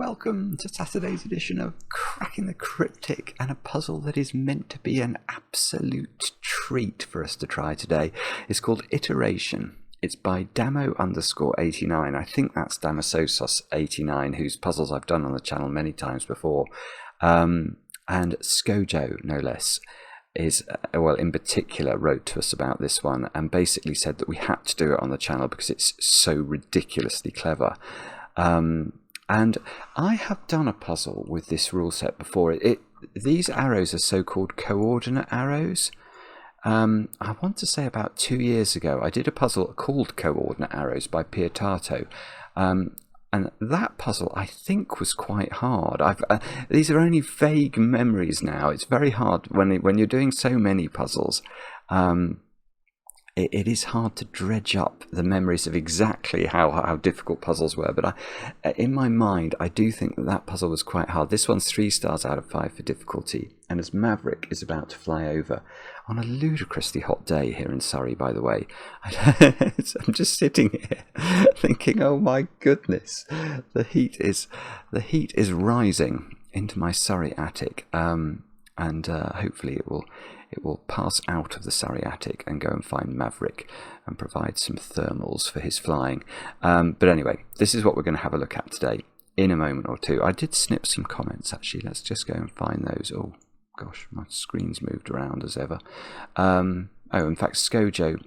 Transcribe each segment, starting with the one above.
welcome to Saturday's edition of Cracking the Cryptic, and a puzzle that is meant to be an absolute treat for us to try today. It's called Iteration. It's by Damo_89. I think that's Damasosos89, whose puzzles I've done on the channel many times before. And Skojo, no less, is, well, in particular wrote to us about this one and basically said that we had to do it on the channel because it's so ridiculously clever. And I have done a puzzle with this rule set before. These arrows are so-called coordinate arrows. I want to say about 2 years ago, I did a puzzle called Coordinate Arrows by Pietato. And that puzzle, I think, was quite hard. These are only vague memories now. It's very hard when you're doing so many puzzles. It is hard to dredge up the memories of exactly how difficult puzzles were. But in my mind, I do think that puzzle was quite hard. This one's 3 stars out of 5 for difficulty. And as Maverick is about to fly over on a ludicrously hot day here in Surrey, by the way, I'm just sitting here thinking, oh my goodness, the heat is rising into my Surrey attic, and hopefully it will pass out of the Surrey attic and go and find Maverick and provide some thermals for his flying. But anyway, this is what we're going to have a look at today in a moment or two. I did snip some comments, actually. Let's just go and find those. Oh gosh, my screen's moved around as ever. Oh, in fact, Skojo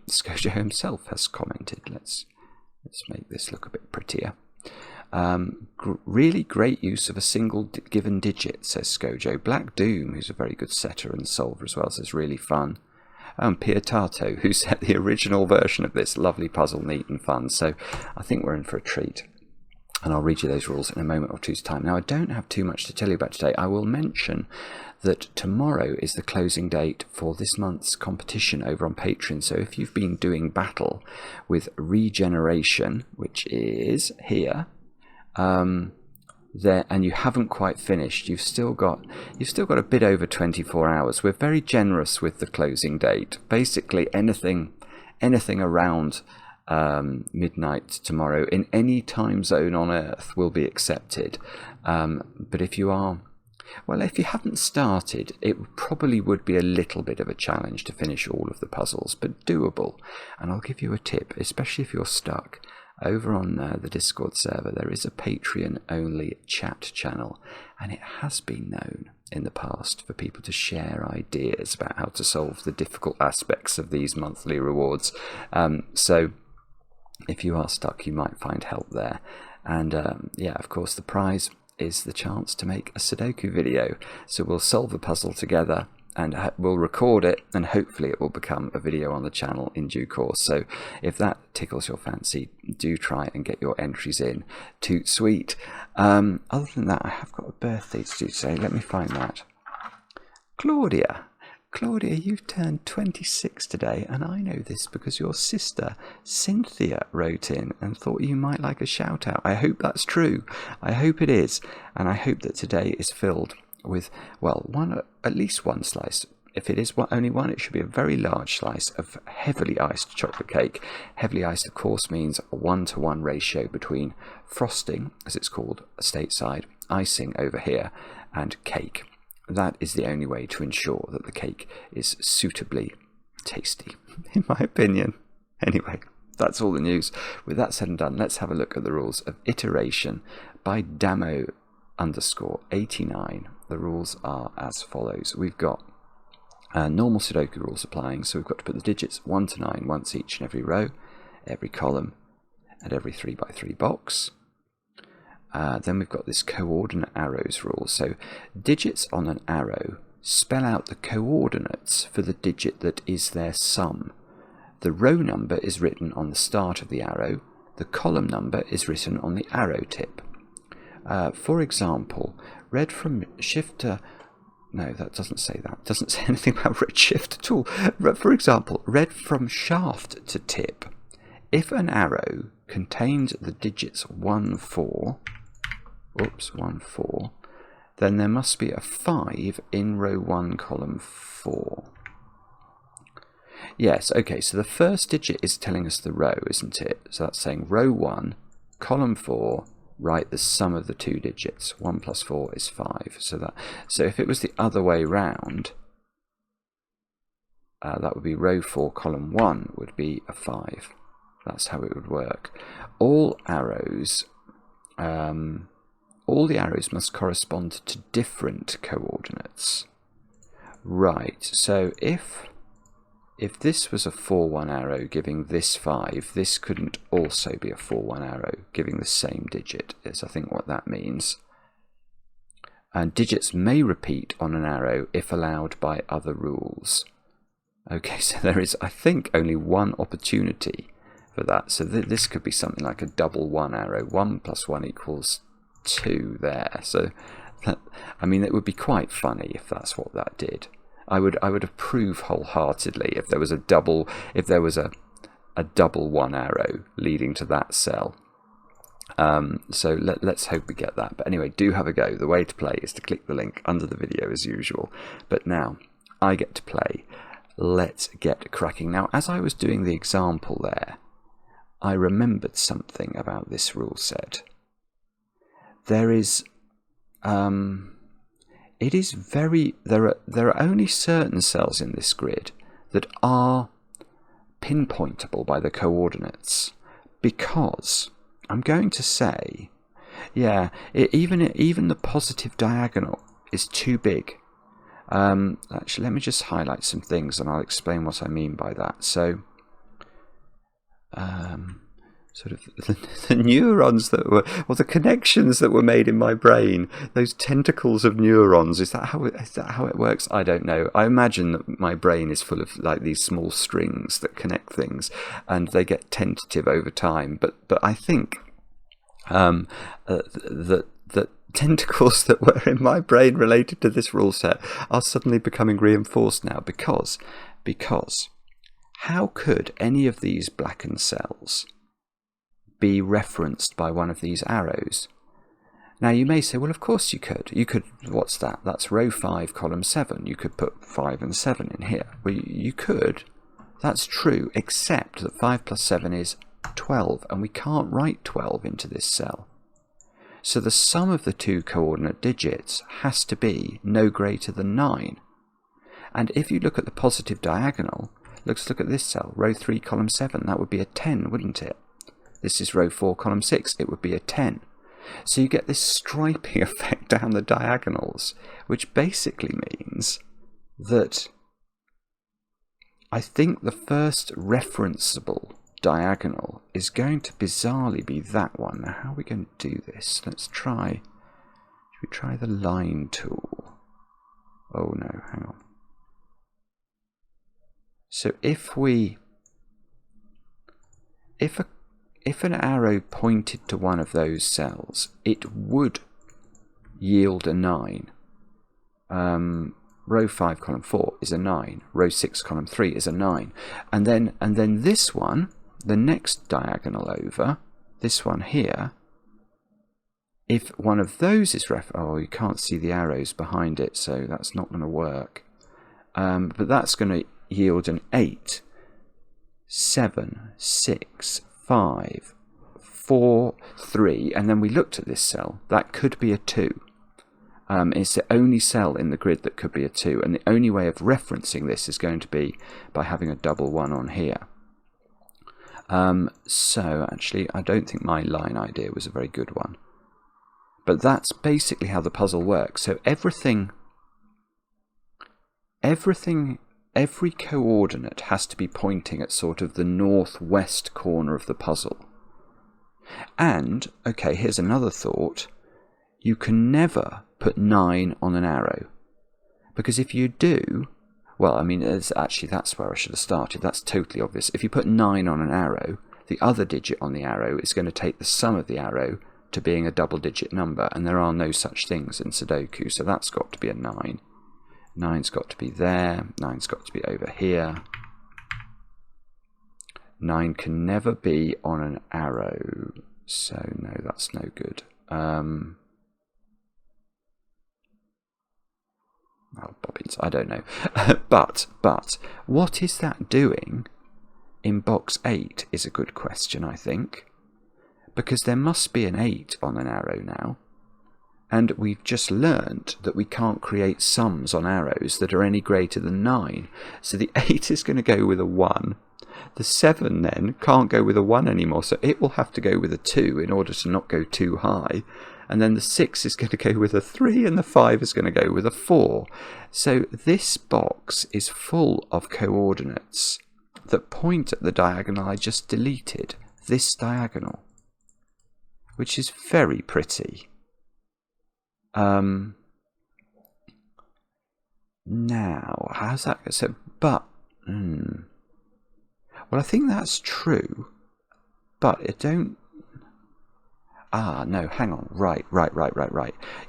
himself has commented. Let's make this look a bit prettier. Really great use of a single given digit, says Skojo. Black Doom, who's a very good setter and solver as well, says really fun. And Pietato, who set the original version of this lovely puzzle neat and fun. So I think we're in for a treat. And I'll read you those rules in a moment or two's time. Now, I don't have too much to tell you about today. I will mention that tomorrow is the closing date for this month's competition over on Patreon. So if you've been doing battle with Regeneration, which is here, there, and you haven't quite finished, you've still got a bit over 24 hours. We're very generous with the closing date. Basically, anything around midnight tomorrow in any time zone on Earth will be accepted. But if you haven't started, it probably would be a little bit of a challenge to finish all of the puzzles, but doable. And I'll give you a tip, especially if you're stuck. Over on the Discord server, there is a Patreon-only chat channel, and it has been known in the past for people to share ideas about how to solve the difficult aspects of these monthly rewards. So if you are stuck, you might find help there. And yeah, of course, the prize is the chance to make a Sudoku video. So we'll solve the puzzle together, and we'll record it, and hopefully it will become a video on the channel in due course. So if that tickles your fancy, do try and get your entries in. Toot sweet. Other than that, I have got a birthday to do today. Let me find that. Claudia, you've turned 26 today, and I know this because your sister Cynthia wrote in and thought you might like a shout out. I hope that's true. I hope it is, and I hope that today is filled with, well, at least one slice. If it is only one, it should be a very large slice of heavily iced chocolate cake. Heavily iced, of course, means a 1-to-1 ratio between frosting, as it's called stateside, icing over here, and cake. That is the only way to ensure that the cake is suitably tasty, in my opinion. Anyway, that's all the news. With that said and done, let's have a look at the rules of Iteration by Damo_89. The rules are as follows. We've got normal Sudoku rules applying, so we've got to put the digits 1 to 9 once each in every row, every column, and every 3x3 box. Then we've got this coordinate arrows rule. So digits on an arrow spell out the coordinates for the digit that is their sum. The row number is written on the start of the arrow. The column number is written on the arrow tip. For example, read from shift to... No, that doesn't say that. It doesn't say anything about red shift at all. For example, read from shaft to tip. If an arrow contains the digits 1, 4, then there must be a 5 in row 1, column 4. Yes, okay, so the first digit is telling us the row, isn't it? So that's saying row 1, column 4, write the sum of the two digits. 1 plus 4 is 5. So if it was the other way round, that would be row 4, column 1 would be a 5. That's how it would work. All the arrows must correspond to different coordinates. Right, so if this was a 4, 1 arrow giving this 5, this couldn't also be a 4, 1 arrow giving the same digit, is I think what that means. And digits may repeat on an arrow if allowed by other rules. Okay, so there is, I think, only one opportunity for that. So this could be something like a double 1 arrow. 1 plus 1 equals 2 there. So, I mean, it would be quite funny if that's what that did. I would approve wholeheartedly if there was a double 1 arrow leading to that cell. So let's hope we get that. But anyway, do have a go. The way to play is to click the link under the video as usual. But now I get to play. Let's get cracking. Now, as I was doing the example there, I remembered something about this rule set. There are only certain cells in this grid that are pinpointable by the coordinates, because I'm going to say, yeah, even the positive diagonal is too big. Actually, let me just highlight some things and I'll explain what I mean by that. So, sort of the neurons that were, or the connections that were made in my brain, those tentacles of neurons, is that how it works? I don't know. I imagine that my brain is full of like these small strings that connect things, and they get tentative over time. But I think that tentacles that were in my brain related to this rule set are suddenly becoming reinforced now, because how could any of these blackened cells be referenced by one of these arrows? Now you may say, well, of course you could. What's that? That's row 5, column 7. You could put 5 and 7 in here. Well, you could. That's true, except that 5 plus 7 is 12, and we can't write 12 into this cell. So the sum of the two coordinate digits has to be no greater than 9. And if you look at the positive diagonal, let's look at this cell, row 3, column 7, that would be a 10, wouldn't it? This is row 4, column 6, it would be a 10. So you get this striping effect down the diagonals, which basically means that I think the first referenceable diagonal is going to bizarrely be that one. Now, how are we going to do this? Let's try. Should we try the line tool? Oh no, hang on. So if an arrow pointed to one of those cells, it would yield a 9. Row 5, column 4 is a 9. Row 6, column 3 is a 9. And then this one, the next diagonal over, this one here, if one of those is oh, you can't see the arrows behind it, so that's not going to work. But that's going to yield an 8, 7, 6, 5, 4, 3, and then we looked at this cell. That could be a 2. It's the only cell in the grid that could be a 2, and the only way of referencing this is going to be by having a double 1 on here. So actually, I don't think my line idea was a very good one. But that's basically how the puzzle works. So every coordinate has to be pointing at sort of the northwest corner of the puzzle. And, okay, here's another thought. You can never put 9 on an arrow. Because if you do, well, I mean, that's where I should have started. That's totally obvious. If you put 9 on an arrow, the other digit on the arrow is going to take the sum of the arrow to being a double-digit number, and there are no such things in Sudoku, so that's got to be a 9. 9's got to be there. 9's got to be over here. 9 can never be on an arrow, so no, that's no good. Well, bobbins, I don't know. but what is that doing in box 8 is a good question, I think. because there must be an 8 on an arrow now. And we've just learnt that we can't create sums on arrows that are any greater than 9. So the 8 is going to go with a 1. The 7 then can't go with a 1 anymore, so it will have to go with a 2 in order to not go too high. And then the 6 is going to go with a 3, and the 5 is going to go with a 4. So this box is full of coordinates that point at the diagonal I just deleted, this diagonal, which is very pretty. Now, how's that? So, but, well, I think that's true, but it don't. No, hang on. Right.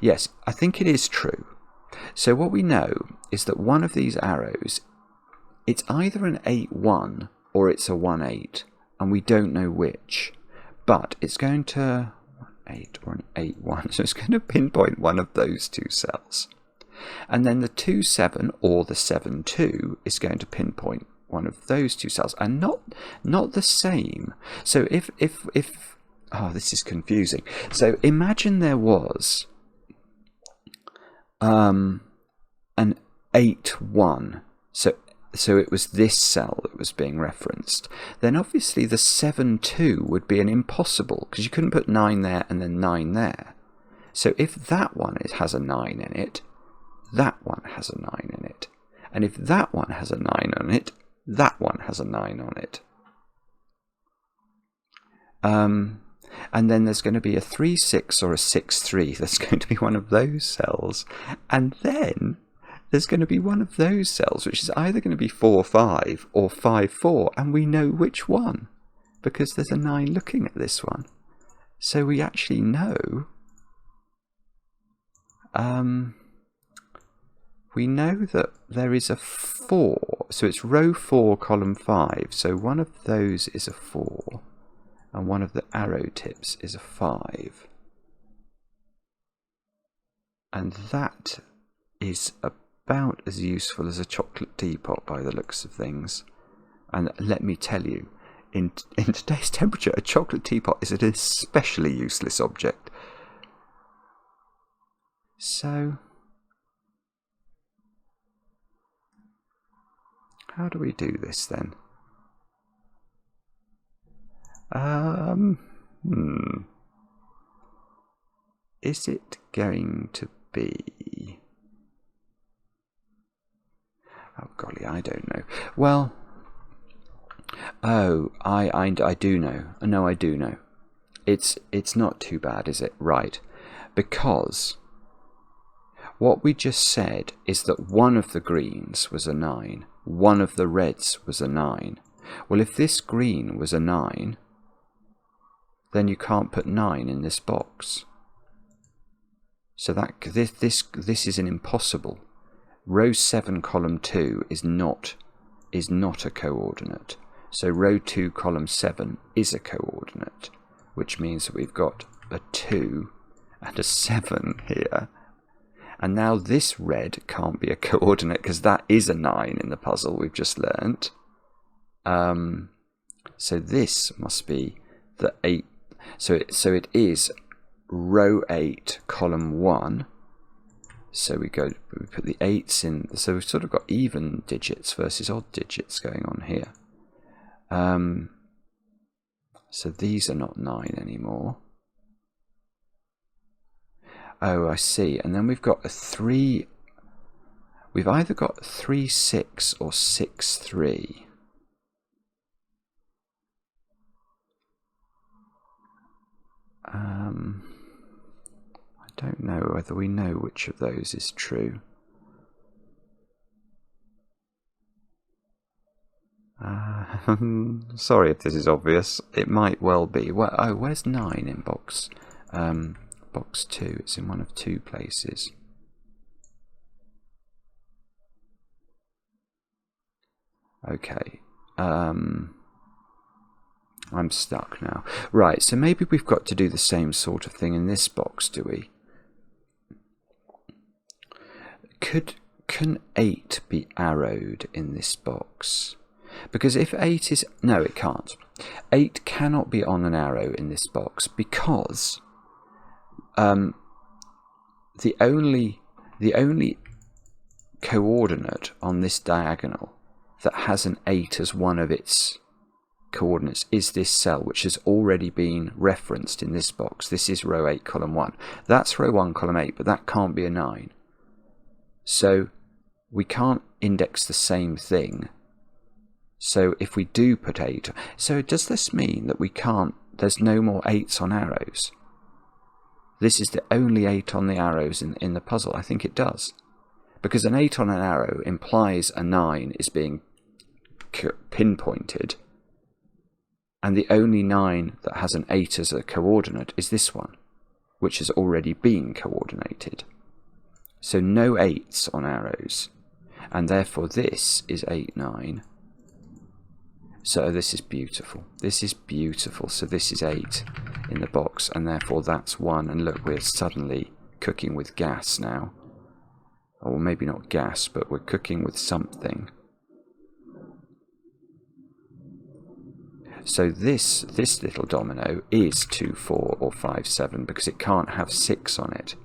Yes, I think it is true. So what we know is that one of these arrows, it's either an 8-1 or it's a 1-8, and we don't know which, but it's going to 8 or an 8-1, so it's going to pinpoint one of those two cells. And then the 2-7 or the 7-2 is going to pinpoint one of those two cells, and not the same. So if this is confusing. So imagine there was an 8-1, so it was this cell that was being referenced. Then obviously the 7-2 would be an impossible, because you couldn't put 9 there and then 9 there. So if that one has a 9 in it, that one has a 9 in it. And if that one has a 9 on it, that one has a 9 on it. And then there's going to be a 3-6 or a 6-3. That's going to be one of those cells. And then there's going to be one of those cells, which is either going to be 4-5 or 5-4. And we know which one, because there's a 9 looking at this one. So we actually know. We know that there is a 4. So it's row 4, column 5. So one of those is a 4. And one of the arrow tips is a 5. And that is about as useful as a chocolate teapot by the looks of things. And let me tell you, in today's temperature, a chocolate teapot is an especially useless object. So, how do we do this then? Is it going to be... Oh golly, I don't know. Well, I do know. No, I do know. It's not too bad, is it? Right. Because what we just said is that one of the greens was a 9, one of the reds was a 9. Well, if this green was a 9, then you can't put 9 in this box. So that this is an impossible. Row 7, column 2 is not a coordinate. So row 2, column 7 is a coordinate, which means that we've got a 2 and a 7 here. And now this red can't be a coordinate because that is a 9 in the puzzle we've just learnt. So this must be the 8. So it is row 8, column 1. So we put the 8s in. So we've sort of got even digits versus odd digits going on here. So these are not 9 anymore. Oh, I see. And then we've got a 3. We've either got 3-6 or 6-3. I don't know whether we know which of those is true. Sorry if this is obvious. It might well be. Well, oh, where's 9 in box? Box 2. It's in one of 2 places. Okay. I'm stuck now. Right, so maybe we've got to do the same sort of thing in this box, do we? Can 8 be arrowed in this box? Because if 8 is... No, it can't. 8 cannot be on an arrow in this box because the only coordinate on this diagonal that has an 8 as one of its coordinates is this cell, which has already been referenced in this box. This is row 8, column 1. That's row 1, column 8, but that can't be a 9. So we can't index the same thing. So if we do put 8... So does this mean that we can't... There's no more 8s on arrows? This is the only 8 on the arrows in the puzzle. I think it does. Because an 8 on an arrow implies a 9 is being pinpointed. And the only 9 that has an 8 as a coordinate is this one, which has already been coordinated. So no 8s on arrows. And therefore this is 8, 9. So this is beautiful. This is beautiful. So this is 8 in the box, and therefore that's 1. And look, we're suddenly cooking with gas now. Or maybe not gas, but we're cooking with something. So this little domino is 2, 4, or 5, 7, because it can't have 6 on it.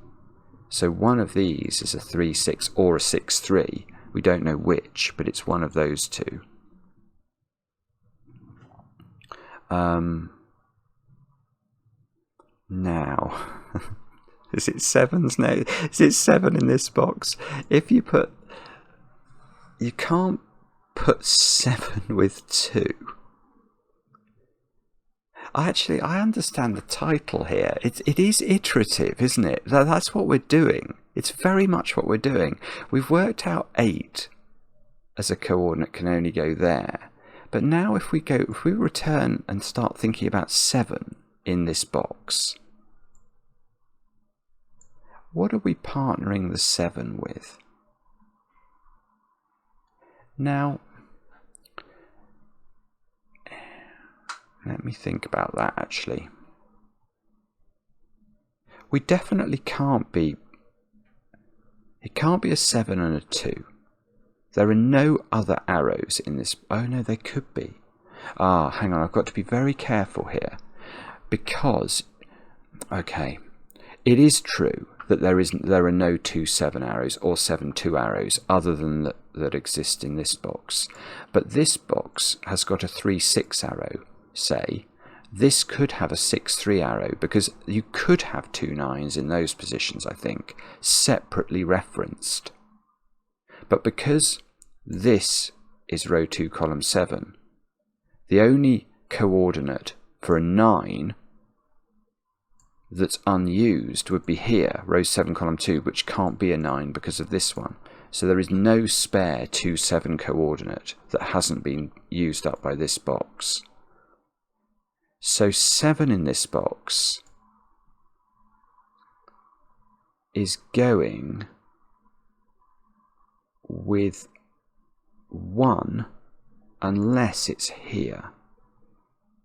So one of these is a 3, 6, or a 6, 3. We don't know which, but it's one of those two. Now, is it 7s now? Is it 7 in this box? If you put... You can't put 7 with 2. Actually, I understand the title here. It is iterative, isn't it? That's what we're doing. It's very much what we're doing. We've worked out 8 as a coordinate can only go there. But now if we return and start thinking about 7 in this box, what are we partnering the 7 with? Now, let me think about that actually. We definitely can't be... It can't be a 7 and a 2. There are no other arrows in this... Oh no, they could be. Hang on, I've got to be very careful here. Because, okay, it is true that there are no 2, 7 arrows or 7, 2 arrows other than that exist in this box. But this box has got a 3, 6 arrow, say. This could have a 6, 3 arrow, because you could have 2 9s in those positions, I think, separately referenced. But because this is row 2, column 7, the only coordinate for a 9 that's unused would be here, row 7, column 2, which can't be a 9 because of this one. So there is no spare 2, 7 coordinate that hasn't been used up by this box. So 7 in this box is going with 1 unless it's here,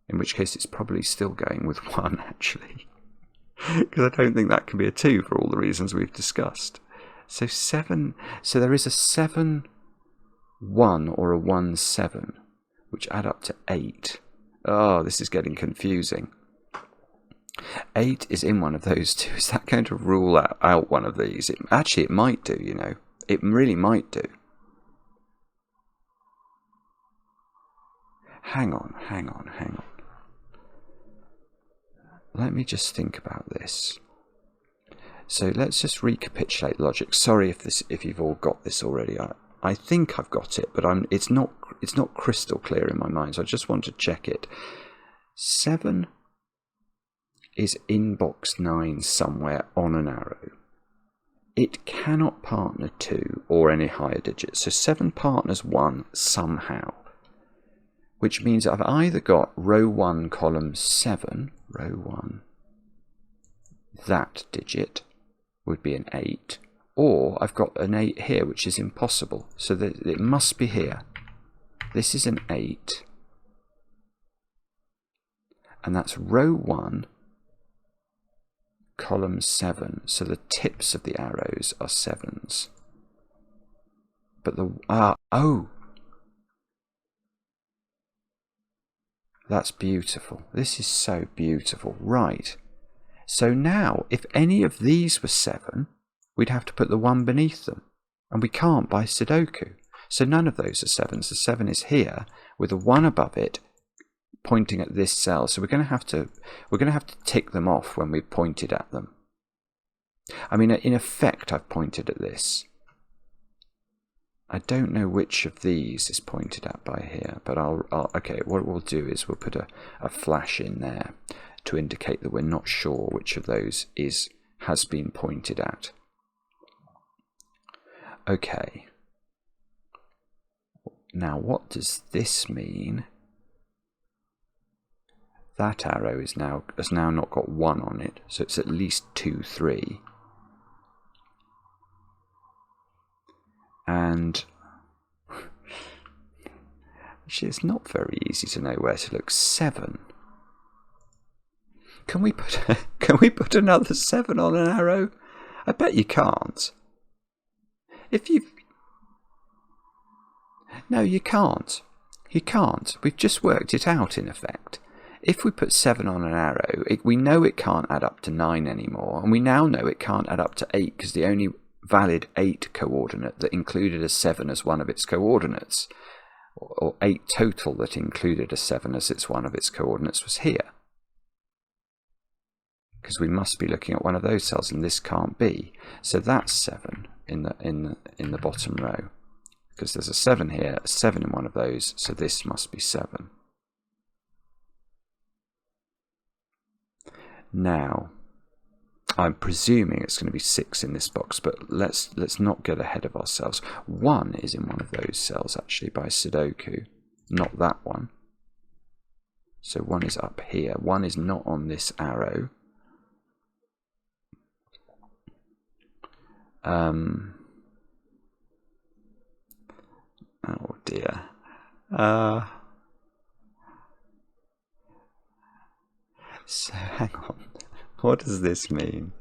in which case it's probably still going with 1 actually, because I don't think that can be a 2 for all the reasons we've discussed. So 7, so there is a 7 1 or a 1 7 which add up to 8. Oh, this is getting confusing. 8 is in one of those two. Is that going to rule out one of these? Actually, it might do, you know. It really might do. Hang on. Let me just think about this. So let's just recapitulate logic. Sorry if you've all got this already. I think I've got it, but it's not crystal clear in my mind, so I just want to check it. 7 is in box 9 somewhere on an arrow. It cannot partner 2 or any higher digit, so 7 partners 1 somehow, which means I've either got row 1, column 7, row 1, that digit would be an 8, or I've got an 8 here, which is impossible, so that it must be here. This is an 8, and that's row 1, column 7, so the tips of the arrows are 7s. But the... oh! That's beautiful. This is so beautiful. Right. So now, if any of these were 7, we'd have to put the 1 beneath them. And we can't by Sudoku. So none of those are 7s. The 7 is here with a 1 above it pointing at this cell. So we're going to have to tick them off when we've pointed at them. I mean, in effect, I've pointed at this. I don't know which of these is pointed at by here, but okay, what we'll do is we'll put a flash in there to indicate that we're not sure which of those has been pointed at. Okay. Now, what does this mean? That arrow has now not got 1 on it, so it's at least 2, 3. And actually, it's not very easy to know where to look. 7. Can we put another 7 on an arrow? I bet you can't. No, you can't. You can't. We've just worked it out in effect. If we put 7 on an arrow, we know it can't add up to 9 anymore, and we now know it can't add up to 8 because the only valid 8 coordinate that included a 7 as one of its coordinates, or 8 total that included a 7 as one of its coordinates, was here. Because we must be looking at one of those cells, and this can't be. So that's 7 in the bottom row. Because there's a 7 here, a 7 in one of those, so this must be 7. Now, I'm presuming it's going to be 6 in this box, but let's not get ahead of ourselves. 1 is in one of those cells, actually, by Sudoku, not that one. So 1 is up here. 1 is not on this arrow. Oh dear. So hang on. What does this mean?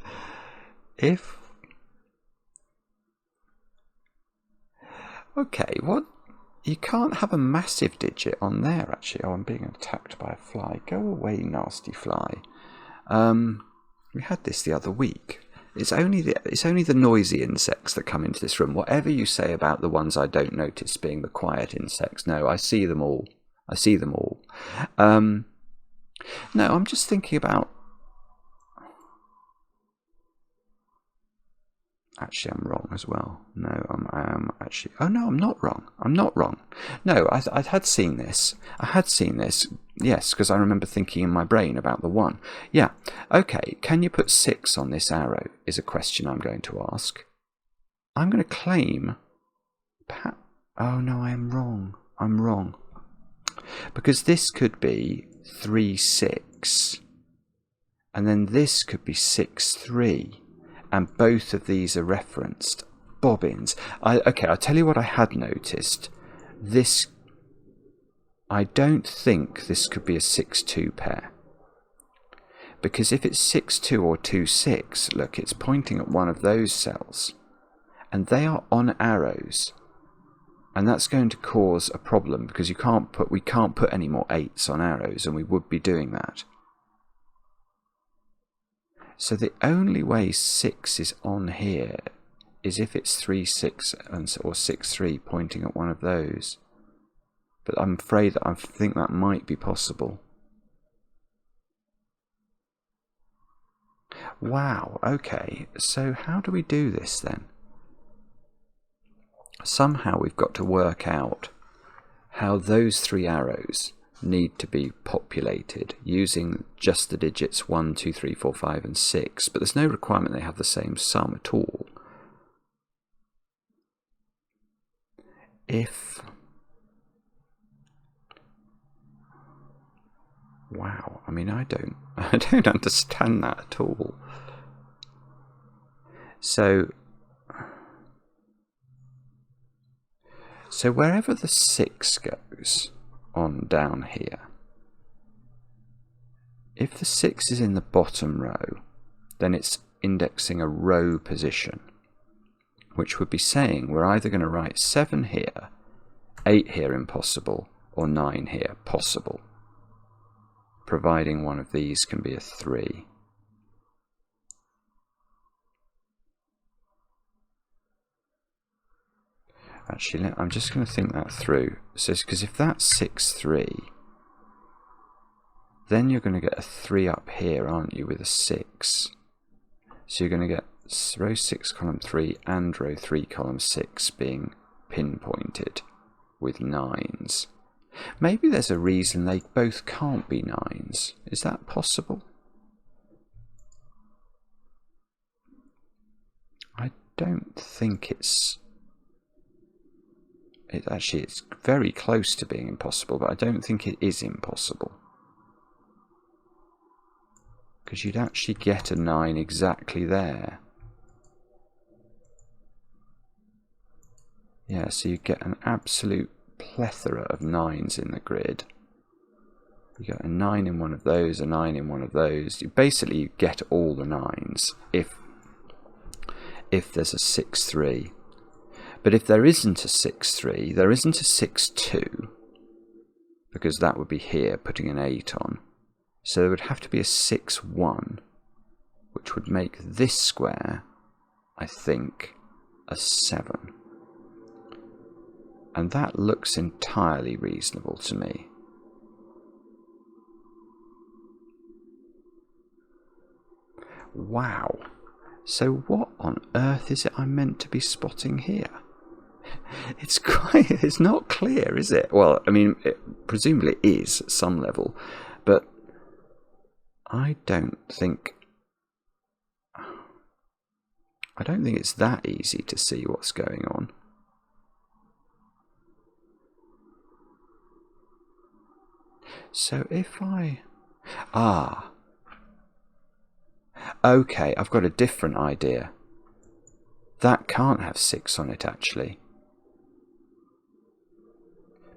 Okay, what? You can't have a massive digit on there, actually. Oh, I'm being attacked by a fly. Go away, nasty fly. We had this the other week. It's only the noisy insects that come into this room. Whatever you say about the ones I don't notice being the quiet insects, no, I see them all. I see them all. No, I'm just thinking about... Actually, I'm wrong as well. No, I am actually... Oh, no, I'm not wrong. I'm not wrong. No, I had seen this. I had seen this, yes, because I remember thinking in my brain about the 1. Yeah, okay, can you put 6 on this arrow is a question I'm going to ask. I'm going to claim... Oh, no, I am wrong. I'm wrong. Because this could be 3, 6. And then this could be 6, 3. And both of these are referenced. Bobbins. Okay, I'll tell you what I had noticed. This... I don't think this could be a 6-2 pair. Because if it's 6-2 or 2-6, look, it's pointing at one of those cells. And they are on arrows. And that's going to cause a problem because we can't put any more 8s on arrows, and we would be doing that. So the only way 6 is on here is if it's 3-6 or 6-3 pointing at one of those. But I'm afraid that I think that might be possible. Wow, okay, so how do we do this then? Somehow we've got to work out how those 3 arrows need to be populated using just the digits 1, 2, 3, 4, 5 and 6, but there's no requirement they have the same sum at all. Wow, I mean, I don't understand that at all. So wherever the 6 goes on down here, if the 6 is in the bottom row, then it's indexing a row position, which would be saying we're either going to write 7 here, 8 here impossible, or 9 here possible. providing one of these can be a 3. Actually, I'm just going to think that through. So, because if that's 6, 3, then you're going to get a 3 up here, aren't you, with a 6. So you're going to get row 6, column 3, and row 3, column 6 being pinpointed with 9s. Maybe there's a reason they both can't be 9s. Is that possible? I don't think it's... Actually, it's very close to being impossible, but I don't think it is impossible. Because you'd actually get a 9 exactly there. Yeah, so you get an absolute plethora of 9s in the grid. You get a 9 in one of those, a 9 in one of those. You basically get all the 9s if there's a 6, 3. But if there isn't a 6, 3, there isn't a 6, 2, because that would be here, putting an 8 on. So there would have to be a 6, 1, which would make this square, I think, a 7. And that looks entirely reasonable to me. Wow. So what on earth is it I'm meant to be spotting here? It's not clear, is it? Well, I mean, it presumably is at some level, but I don't think it's that easy to see what's going on. So if I... Okay, I've got a different idea. That can't have 6 on it, actually.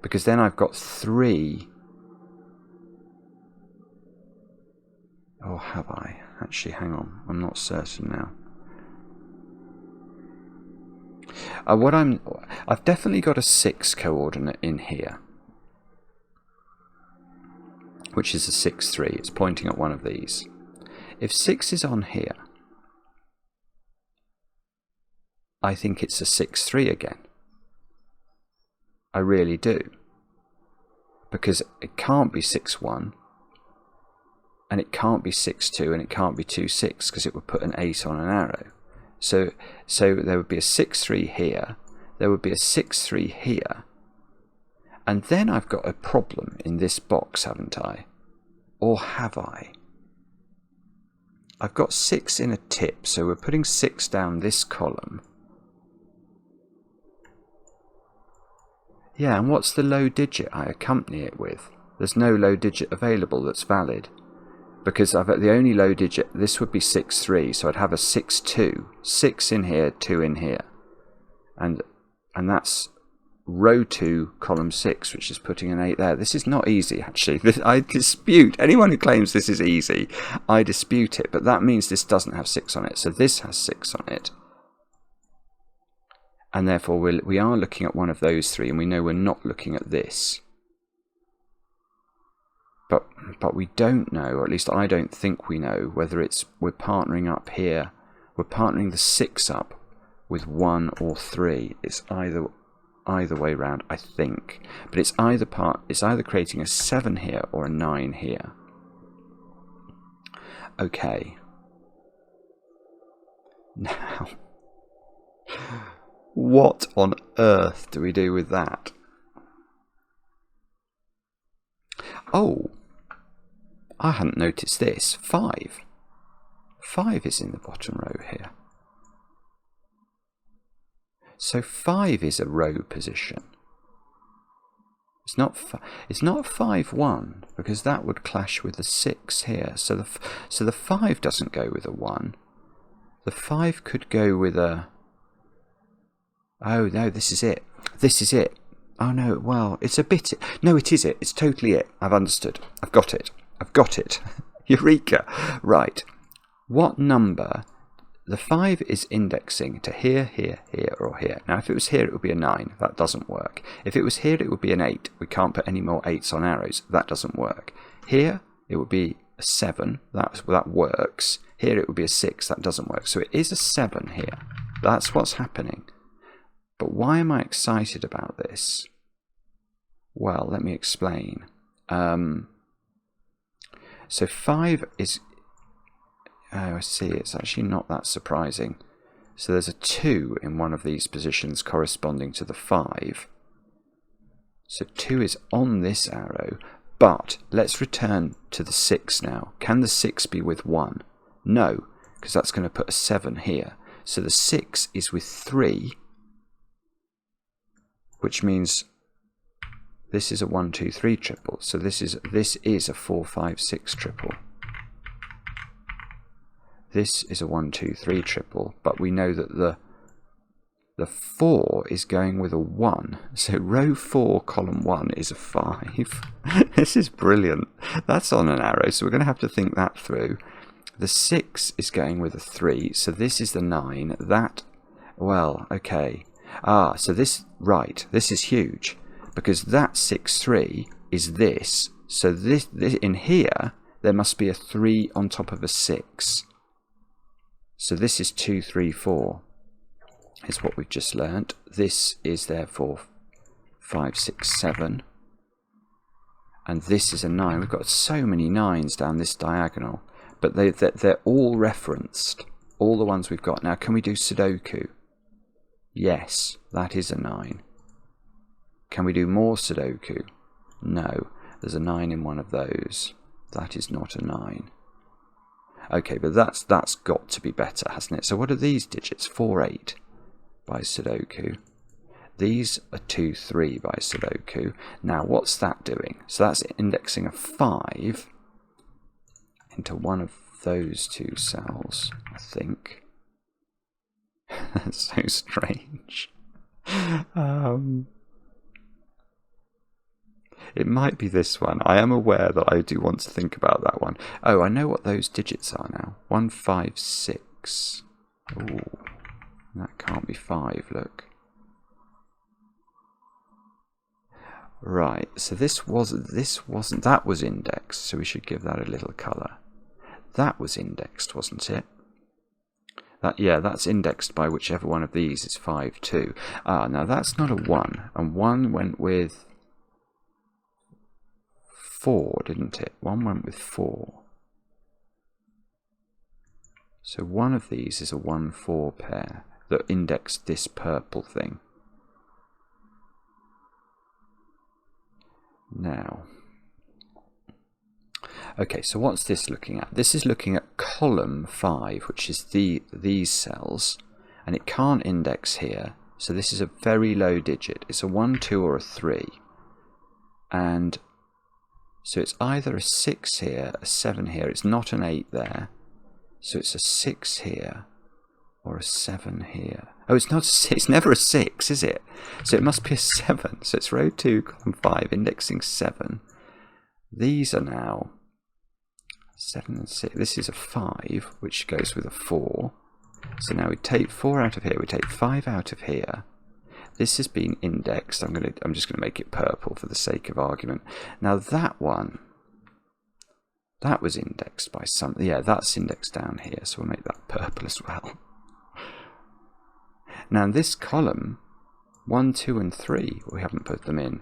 Because then I've got 3. Or have I? Actually, hang on. I'm not certain now. I've definitely got a 6 coordinate in here, which is a 6, 3. It's pointing at one of these. If 6 is on here, I think it's a 6, 3 again. I really do. Because it can't be 6, 1, and it can't be 6, 2, and it can't be 2, 6, because it would put an 8 on an arrow. So there would be a 6, 3 here, there would be a 6, 3 here, and then I've got a problem in this box, haven't I? Or have I? I've got 6 in a tip, so we're putting 6 down this column. Yeah, and what's the low digit I accompany it with? There's no low digit available that's valid. Because the only low digit, this would be 6, 3, so I'd have a 6, 2. 6 in here, 2 in here. And that's row 2, column 6, which is putting an 8 there. This is not easy, actually. I dispute. Anyone who claims this is easy, I dispute it. But that means this doesn't have 6 on it. So this has 6 on it. And therefore we are looking at one of those 3, and we know we're not looking at this. But we don't know, or at least I don't think we know, whether we're partnering up here. We're partnering the 6 up with 1 or 3. It's either way round, I think. But it's either creating a 7 here or a 9 here. Okay. Now, what on earth do we do with that? Oh, I hadn't noticed this. 5. 5 is in the bottom row here. So 5 is a row position. It's not 5, 1, because that would clash with the 6 here. So the 5 doesn't go with a 1. The 5 could go with a... Oh no, this is it. This is it. Oh no, well, it's a bit... No, it is it. It's totally it. I've understood. I've got it. I've got it. Eureka. Right. What number... The 5 is indexing to here, here, here, or here. Now, if it was here, it would be a 9. That doesn't work. If it was here, it would be an 8. We can't put any more 8s on arrows. That doesn't work. Here, it would be a 7. That works. Here it would be a 6. That doesn't work. So it is a 7 here. That's what's happening. But why am I excited about this? Well, let me explain. So 5 is... Oh, I see. It's actually not that surprising. So there's a 2 in one of these positions corresponding to the 5. So 2 is on this arrow. But let's return to the 6 now. Can the 6 be with 1? No, because that's going to put a 7 here. So the 6 is with 3, which means this is a 1, 2, 3 triple. So this is a 4, 5, 6 triple. This is a 1, 2, 3 triple, but we know that the 4 is going with a 1. So row 4, column 1 is a 5. This is brilliant. That's on an arrow, so we're going to have to think that through. The 6 is going with a 3, so this is the 9. That, well, okay. So this is huge, because that 6, 3 is this. So this in here, there must be a 3 on top of a 6. So this is 2, 3, 4. Is what we've just learnt. This is therefore 5, 6, 7. And this is a 9. We've got so many 9s down this diagonal. But they're all referenced. All the ones we've got. Now, can we do Sudoku? Yes, that is a 9. Can we do more Sudoku? No, there's a 9 in one of those. That is not a 9. Okay, but that's got to be better, hasn't it? So what are these digits? 4, 8 by Sudoku. These are 2, 3 by Sudoku. Now, what's that doing? So that's indexing a 5 into one of those 2 cells, I think. That's so strange. It might be this one. I am aware that I do want to think about that one. Oh, I know what those digits are now. 1, 5, 6. Ooh, that can't be 5, look. Right, so that was indexed, so we should give that a little colour. That was indexed, wasn't it? Yeah, that's indexed by whichever one of these is 5, 2. Now that's not a 1, and 1 went with 4, didn't it? 1 went with 4. So one of these is a 1, 4 pair that indexed this purple thing. Now, okay, so what's this looking at? This is looking at column 5, which is these cells, and it can't index here, so this is a very low digit. It's a 1, 2, or a 3, and so it's either a 6 here, a 7 here. It's not an 8 there, so it's a 6 here or a 7 here. Oh, it's not. It's never a 6, is it? So it must be a 7. So it's row 2, column 5, indexing 7. These are now 7 and 6. This is a 5, which goes with a 4. So now we take 4 out of here. We take 5 out of here. This has been indexed. I'm just going to make it purple for the sake of argument. Now that one, that was indexed by something. Yeah, that's indexed down here. So we'll make that purple as well. Now this column, 1, 2, and 3, we haven't put them in.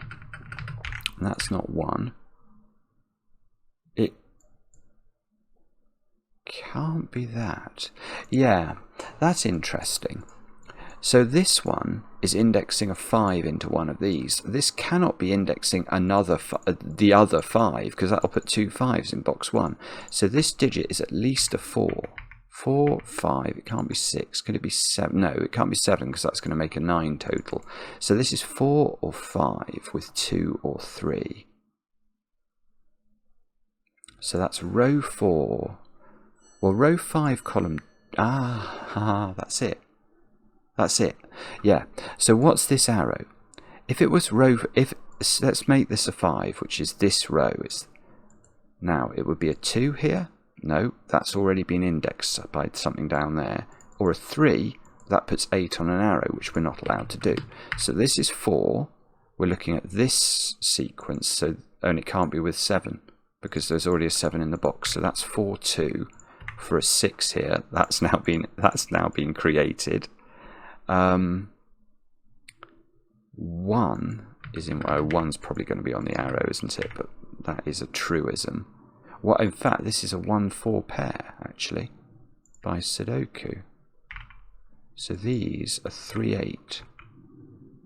And that's not 1. It can't be that. Yeah, that's interesting. So this one is indexing a 5 into one of these. This cannot be indexing the other 5, because that'll put 2 5s in box 1. So this digit is at least a 4. 4, 5, it can't be 6. Could it be 7? No, it can't be 7, because that's going to make a 9 total. So this is 4 or 5 with 2 or 3. So that's row 4. Well, row 5, column... that's it. That's it. Yeah. So what's this arrow? If it was row... let's make this a 5, which is this row. Now, it would be a 2 here. No, that's already been indexed by something down there. Or a 3, that puts 8 on an arrow, which we're not allowed to do. So this is 4. We're looking at this sequence, and it can't be with 7, because there's already a 7 in the box. So that's 4, 2 for a 6 here. That's now been created. 1 is in, oh, 1's probably going to be on the arrow, isn't it? But that is a truism. Well, in fact, this is a 1-4 pair, actually, by Sudoku. So these are 3, 8.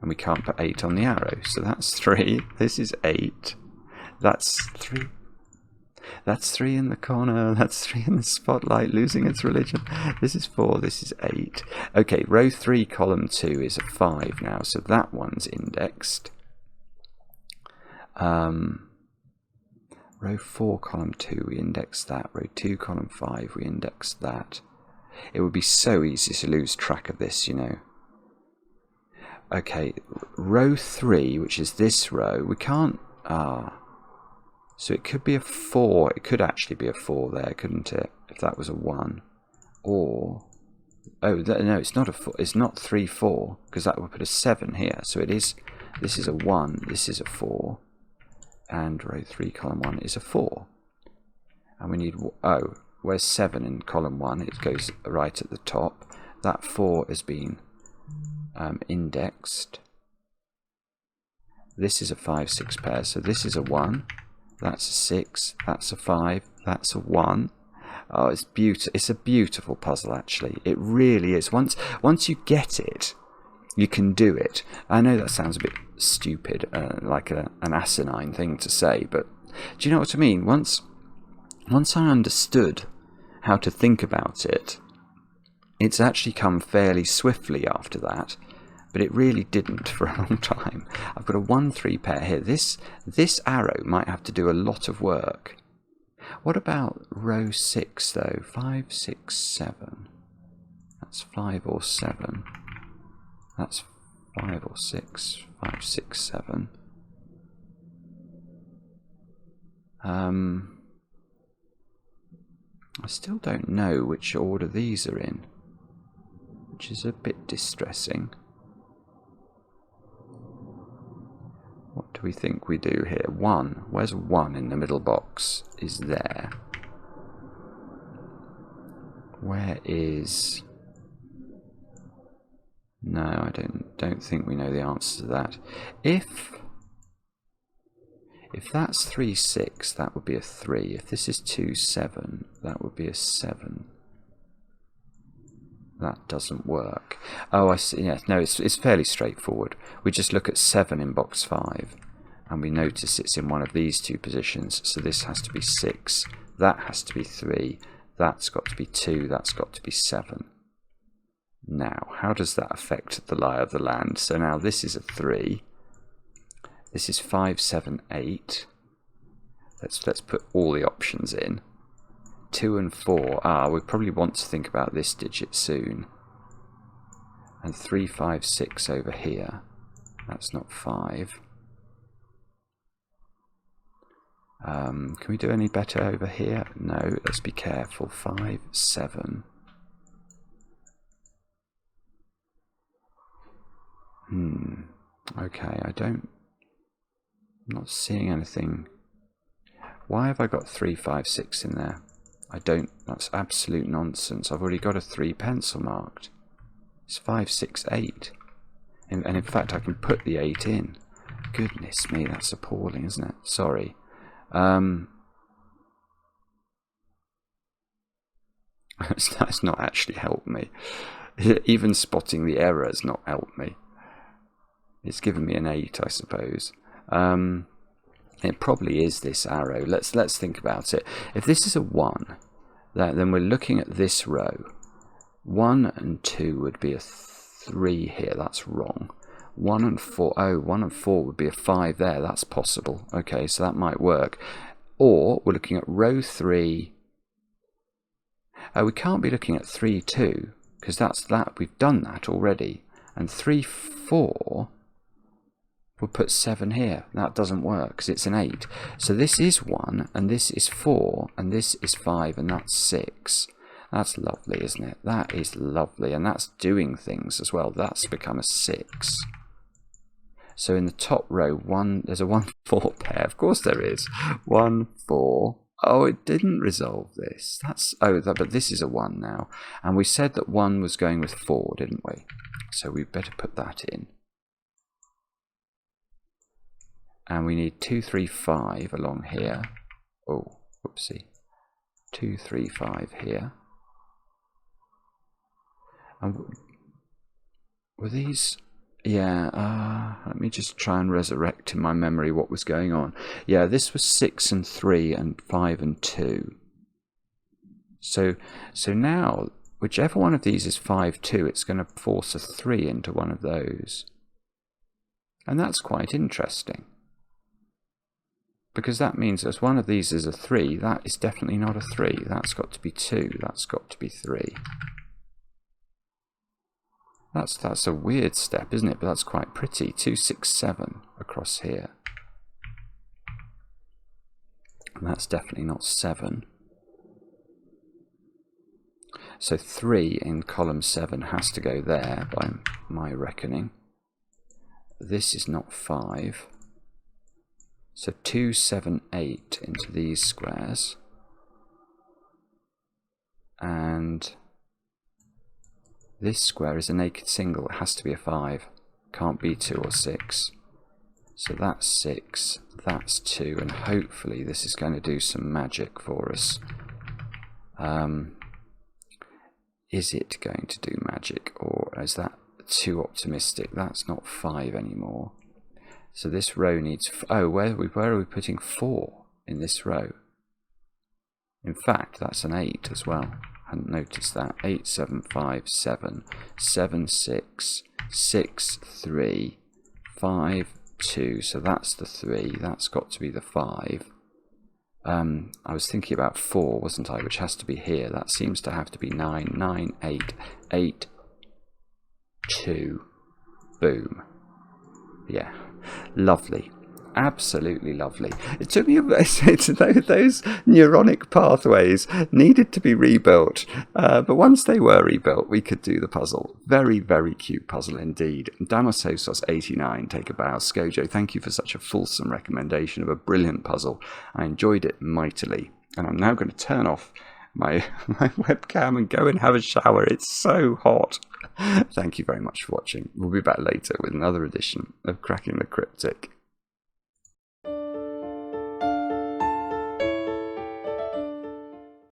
And we can't put 8 on the arrow. So that's 3. This is 8. That's 3. That's 3 in the corner. That's 3 in the spotlight, losing its religion. This is 4. This is 8. Okay, row 3, column 2 is a 5 now. So that one's indexed. Row 4, column 2, we index that. Row 2, column 5, we index that. It would be so easy to lose track of this, you know. Okay, row 3, which is this row, we can't... So it could be a 4. It could actually be a 4 there, couldn't it? If that was a 1. Or... Oh, no, it's not a 4. It's not 3, 4, because that would put a 7 here. So it is... This is a 1. This is a 4. And row 3, column 1 is a 4. And we need... Oh, where's 7 in column 1? It goes right at the top. That 4 has been indexed. This is a 5, 6 pair. So this is a 1. That's a 6. That's a 5. That's a 1. Oh, it's beautiful. It's a beautiful puzzle, actually. It really is. Once you get it, you can do it. I know that sounds a bit stupid, like an asinine thing to say, but do you know what I mean? Once I understood how to think about it, it's actually come fairly swiftly after that, but it really didn't for a long time. I've got a 1-3 pair here. This arrow might have to do a lot of work. What about row 6 though? 5, 6, 7. That's 5 or 7. That's 5 or 6. 5, 6, 7. I still don't know which order these are in, which is a bit distressing. What do we think we do here? 1. Where's 1 in the middle box? Is there. Where is... No, I don't think we know the answer to that. If that's 3, 6, that would be a 3. If this is 2, 7, that would be a 7. That doesn't work. Oh, I see. Yes, no, it's fairly straightforward. We just look at 7 in box 5, and we notice it's in one of these two positions. So this has to be 6. That has to be 3. That's got to be 2. That's got to be 7. Now, how does that affect the lie of the land? So now this is a 3. This is 5, 7, 8. Let's put all the options in. 2 and 4. We probably want to think about this digit soon. And 3, 5, 6 over here. That's not 5. Can we do any better over here? No, let's be careful. 5, 7. Okay, I'm not seeing anything. Why have I got 3, 5, 6 in there? That's absolute nonsense. I've already got a 3 pencil marked. It's 5, 6, 8. And in fact, I can put the 8 in. Goodness me, that's appalling, isn't it? Sorry. That's not actually helped me. Even spotting the error has not helped me. It's given me an 8, I suppose. It probably is this arrow. Let's think about it. If this is a 1, then we're looking at this row. 1 and 2 would be a 3 here. That's wrong. 1 and 4. Oh, 1 and 4 would be a 5 there. That's possible. Okay, so that might work. Or we're looking at row 3. We can't be looking at 3, 2, because that's that. We've done that already. And 3, 4... we'll put 7 here. That doesn't work because it's an 8. So this is 1, and this is 4, and this is 5, and that's 6. That's lovely, isn't it? That is lovely, and that's doing things as well. That's become a 6. So in the top row, there's a 1 4 pair. Of course there is. 1 4. Oh, it didn't resolve this. But this is a 1 now. And we said that 1 was going with 4, didn't we? So we better put that in. And we need 2 3 5 along here. Oh, whoopsie. 2 3 5 here. And were these? Yeah, let me just try and resurrect in my memory what was going on. Yeah, this was 6 and 3 and 5 and 2. So now, whichever one of these is 5 2, it's going to force a 3 into one of those. And that's quite interesting. Because that means that one of these is a 3, that is definitely not a 3. That's got to be 2, that's got to be 3. That's a weird step, isn't it? But that's quite pretty. 2 6 7 across here. And that's definitely not 7. So 3 in column 7 has to go there by my reckoning. This is not 5. So 2 7 8 into these squares. And this square is a naked single. It has to be a 5. Can't be 2 or 6. So that's 6. That's 2. And hopefully this is going to do some magic for us. Is it going to do magic? Or is that too optimistic? That's not 5 anymore. So this row needs... Oh, where are we putting 4 in this row? In fact, that's an 8 as well. Hadn't noticed that. 8 7 5 7 7 6 6 3 5 2. So that's the 3. That's got to be the 5. I was thinking about 4, wasn't I? Which has to be here. That seems to have to be 9 9 8 8 2. Boom. Yeah, lovely. Absolutely lovely. It took me those neuronic pathways needed to be rebuilt, but once they were rebuilt, we could do the puzzle. Very, very cute puzzle indeed. Damososos89, take a bow. Skojo, thank you for such a fulsome recommendation of a brilliant puzzle. I enjoyed it mightily, and I'm now going to turn off my webcam and go and have a shower. It's so hot. Thank you very much for watching. We'll be back later with another edition of Cracking the Cryptic.